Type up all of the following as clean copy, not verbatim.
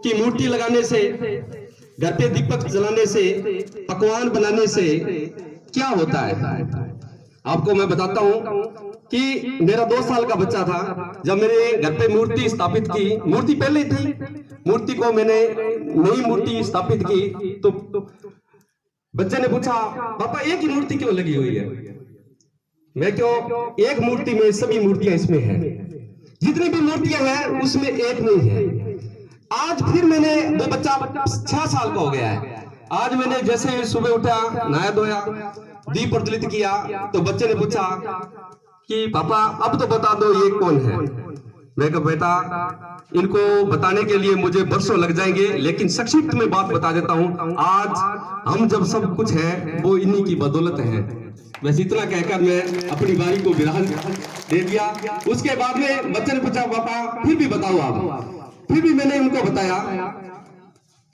कि मूर्ति लगाने से, घर पे दीपक जलाने से, पकवान बनाने से क्या होता है। आपको मैं बताता हूं कि मेरा 2 साल का बच्चा था जब मैंने घर पे मूर्ति स्थापित की। मूर्ति पहले थी, मूर्ति को मैंने नई मूर्ति स्थापित की तो बच्चे ने पूछा, पापा एक ही मूर्ति क्यों लगी हुई है? मैं क्यों, एक मूर्ति में सभी मूर्तियां इसमें हैं, जितनी भी मूर्तियां हैं उसमें एक नहीं है। आज फिर मैंने, वो बच्चा 6 साल का हो गया है, आज मैंने जैसे सुबह उठा, नहाया धोया, दीप प्रज्वलित किया तो बच्चे ने पूछा कि पापा अब तो बता दो ये कौन है। मैं कहा बेटा इनको बताने के लिए मुझे वर्षों लग जाएंगे, लेकिन संक्षिप्त में बात बता देता हूं। आज हम जब सब कुछ है वो इन्हीं की बदौलत है। बस इतना कहकर मैं अपनी बारी को विराम दे दिया। उसके बाद में बच्चे ने पूछा पापा फिर भी बताओ आप। फिर भी मैंने उनको बताया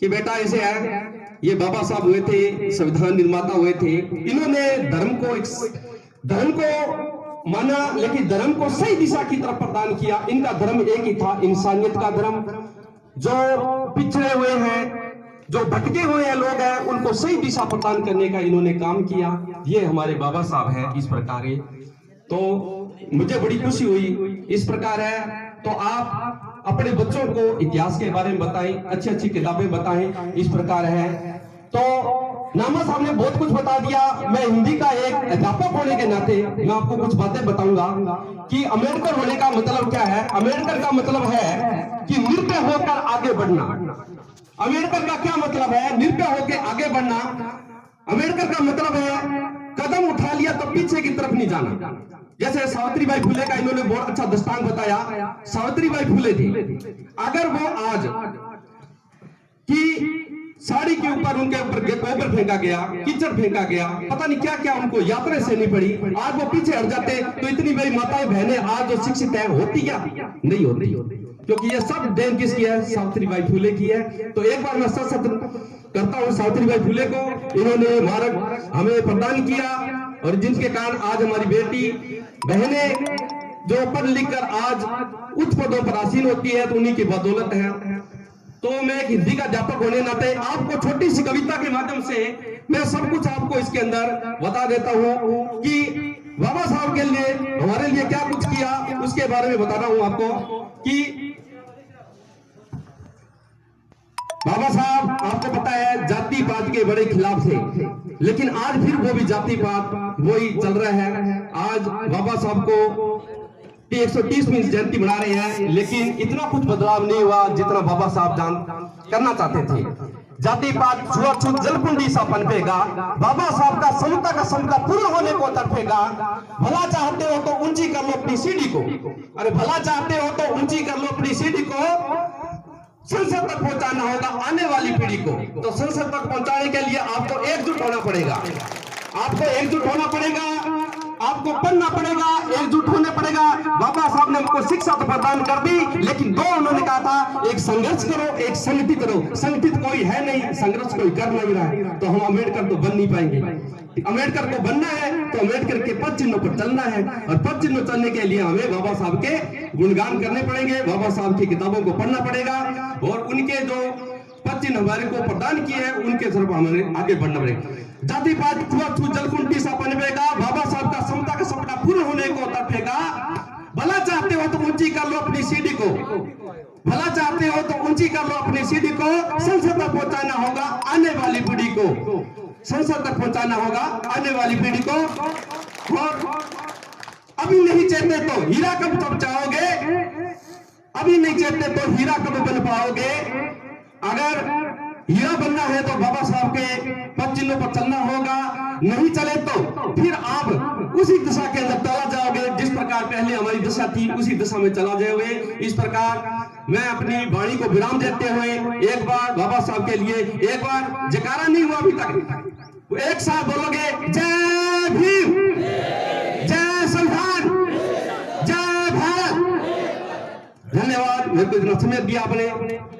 कि बेटा ऐसे है, ये बाबा साहब हुए थे, संविधान निर्माता हुए थे। इन्होंने धर्म को माना, लेकिन धर्म को सही दिशा की तरफ प्रदान किया। इनका धर्म एक ही था, इंसानियत का धर्म। जो पिछड़े हुए हैं, जो भटके हुए हैं लोग हैं, उनको सही दिशा प्रदान करने का इन्होंने काम किया। ये हमारे बाबा साहब हैं। इस प्रकार है तो मुझे बड़ी खुशी हुई। इस प्रकार है तो आप अपने बच्चों को इतिहास के बारे में बताएं, अच्छी अच्छी किताबें बताएं। इस प्रकार है तो नामा साहब ने बहुत कुछ बता दिया। मैं हिंदी का एक अध्यापक होने के नाते मैं आपको कुछ बातें बताऊंगा कि अम्बेडकर होने का मतलब क्या है। अम्बेडकर का मतलब है कि निर्भय होकर आगे बढ़ना। अम्बेडकर का क्या मतलब है? निर्भय होकर आगे बढ़ना। अम्बेडकर का मतलब है कदम उठा लिया तो पीछे की तरफ नहीं जाना। जैसे सावित्रीबाई फुले का इन्होंने बहुत अच्छा दृष्टांत बताया। सावित्रीबाई फुले थी, अगर वो आज की साड़ी के ऊपर उनके ऊपर गोबर फेंका गया, कीचड़ फेंका गया, पता नहीं क्या क्या उनको यात्रा सहनी पड़ी, आज वो पीछे हट जाते तो इतनी मेरी माताएं बहनें आज जो शिक्षित है होती क्या? नहीं होती, क्योंकि ये सब देन किसकी है? सावित्रीबाई फुले की है। तो एक बार मैं सत करता हूँ सावित्रीबाई फुले को। इन्होंने मार्ग हमें प्रदान किया और जिनके कारण आज हमारी बेटी बहनें जो पढ़ लिख कर आज उच्च पदों पर आसीन होती है तो उन्हीं की बदौलत है। तो मैं एक हिंदी का अध्यापक होने नाते आपको छोटी सी कविता के माध्यम से मैं सब कुछ आपको इसके अंदर बता देता हूँ कि बाबा साहब के लिए हमारे लिए क्या कुछ किया, उसके बारे में बता रहा हूँ आपको कि बाबा साहब आपको पता है जाति पात के बड़े खिलाफ थे, लेकिन आज फिर वो भी जाति पात वही चल रहा है। आज बाबा साहब को 130वीं जयंती मना रहे हैं, लेकिन इतना कुछ बदलाव नहीं हुआ जितना बाबा साहब जान करना चाहते थे। जाति पात छुआछूत जलकुंडी सा पनपेगा, बाबा साहब का समता पूर्ण होने को तड़पेगा। भला चाहते हो तो ऊंची कर लो अपनी सीढ़ी को, अरे भला चाहते हो तो ऊंची कर लो अपनी सीढ़ी को। संसद तक पहुंचाना होगा आने वाली पीढ़ी को, तो संसद तक पहुंचाने के लिए आपको एकजुट होना पड़ेगा। आपको एकजुट होना पड़ेगा, आपको पढ़ना पड़ेगा, एकजुट होने पड़ेगा। बाबा साहब ने हमको शिक्षा तो प्रदान कर दी, लेकिन दो उन्होंने कहा था, एक संघर्ष करो, एक संगठित रहो। संगठित कोई है नहीं, संघर्ष कोई कर नहीं रहा है, तो हम अम्बेडकर तो बन नहीं पाएंगे। अम्बेडकर को बनना है तो अम्बेडकर के पद चिन्हों पर चलना है, और पद चिन्ह चलने के लिए हमें बाबा साहब के गुणगान करने पड़ेंगे, बाबा साहब की किताबों को पढ़ना पड़ेगा, और उनके जो पद चिन्ह हमारे को प्रदान किए हैं उनके तरफ हमें आगे बढ़ना पड़ेगा। जाति पात छुआछूत जलकुंडी सा पनपेगा, बाबा साहब का समता का सपना पूर्ण होने को तड़पेगा। भला चाहते हो तो ऊंची कर लो अपनी सीढ़ी को, भला चाहते हो तो ऊंची कर लो अपनी सीढ़ी को। संसद तक पहुंचाना होगा आने वाली पीढ़ी को, संसद तक पहुंचाना होगा आने वाली पीढ़ी को। और अभी नहीं चेते तो हीरा कब तक चाहोगे, अभी नहीं चेते तो हीरा कब बन पाओगे। अगर हीरा बनना है तो बाबा साहब के पद चिन्हों पर चलना होगा, नहीं चले तो फिर आप उसी दिशा के अंदर चला जाओगे जिस प्रकार पहले हमारी दिशा थी, उसी दिशा में चला जाओगे। इस प्रकार मैं अपनी वाणी को विराम देते हुए एक बार बाबा साहब के लिए एक बार जयकारा नहीं हुआ अभी तक, एक साथ बोलोगे जय भीम, जय संविधान, जय भारत। धन्यवाद, मेरे को इतना समय दिया आपने।